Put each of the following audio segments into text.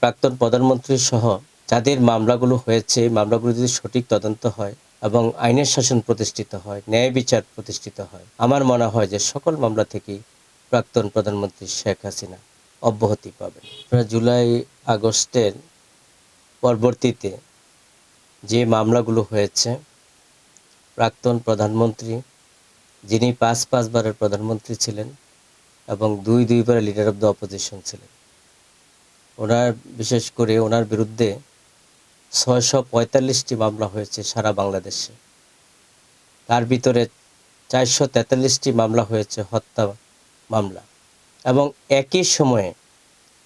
প্রাক্তন প্রধানমন্ত্রী সহ যাদের মামলাগুলো হয়েছে, মামলাগুলো যদি সঠিক তদন্ত হয় এবং আইনের শাসন প্রতিষ্ঠিত হয়, ন্যায় বিচার প্রতিষ্ঠিত হয়, আমার মনে হয় যে সকল মামলা থেকেই প্রাক্তন প্রধানমন্ত্রী শেখ হাসিনা অব্যাহতি পাবেন। জুলাই আগস্টের পরবর্তীতে যে মামলাগুলো হয়েছে, প্রাক্তন প্রধানমন্ত্রী যিনি পাঁচবারের প্রধানমন্ত্রী ছিলেন এবং দুইবারের লিডার অব দ্য অপোজিশন ছিলেন, ওনার বিশেষ করে ওনার বিরুদ্ধে 645টি মামলা হয়েছে সারা বাংলাদেশে। তার ভিতরে 443টি মামলা হয়েছে হত্যা মামলা, এবং একই সময়ে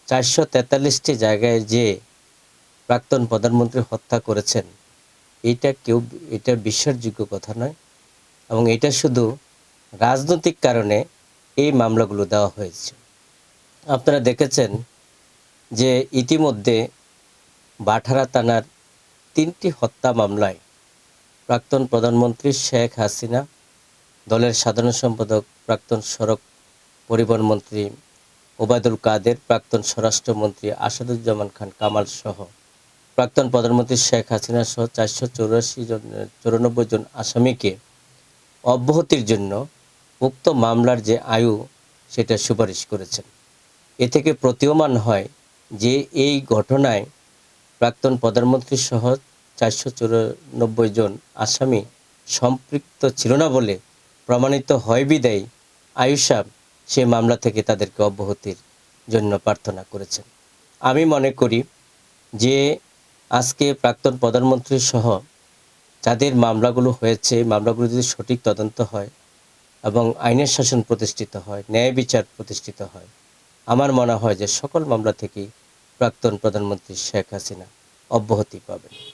443টি জায়গায় যে প্রাক্তন প্রধানমন্ত্রী হত্যা করেছেন, এটা বিশ্বাসযোগ্য কথা নয়। এবং এটা শুধু রাজনৈতিক কারণে এই মামলাগুলো দেওয়া হয়েছে। আপনারা দেখেছেন যে ইতিমধ্যে বাঠারা থানার 3টি হত্যা মামলায় প্রাক্তন প্রধানমন্ত্রী শেখ হাসিনা, দলের সাধারণ সম্পাদক প্রাক্তন সড়ক পরিবহন মন্ত্রী ওবায়দুল কাদের, প্রাক্তন স্বরাষ্ট্রমন্ত্রী আসাদুজ্জামান খান কামাল সহ প্রাক্তন প্রধানমন্ত্রী শেখ হাসিনা সহ 494 জন আসামিকে অব্যাহতির জন্য উক্ত মামলার যে আয়ু সেটা সুপারিশ করেছেন। এ থেকে প্রতীয়মান হয় যে এই ঘটনায় প্রাক্তন প্রধানমন্ত্রী সহ 494 জন আসামি সম্পৃক্ত ছিল না বলে প্রমাণিত হয় বিদায়ী আয়ুষাব সে মামলা থেকে তাদেরকে অব্যাহতির জন্য প্রার্থনা করেছেন। আমি মনে করি যে আজকে প্রাক্তন প্রধানমন্ত্রী সহ যাদের মামলাগুলো হয়েছে, মামলাগুলো যদি সঠিক তদন্ত হয় এবং আইনের শাসন প্রতিষ্ঠিত হয়, ন্যায় বিচার প্রতিষ্ঠিত হয়, আমার মনে হয় যে সকল মামলা থেকেই প্রাক্তন প্রধানমন্ত্রী শেখ হাসিনা অব্যাহতি পাবেন।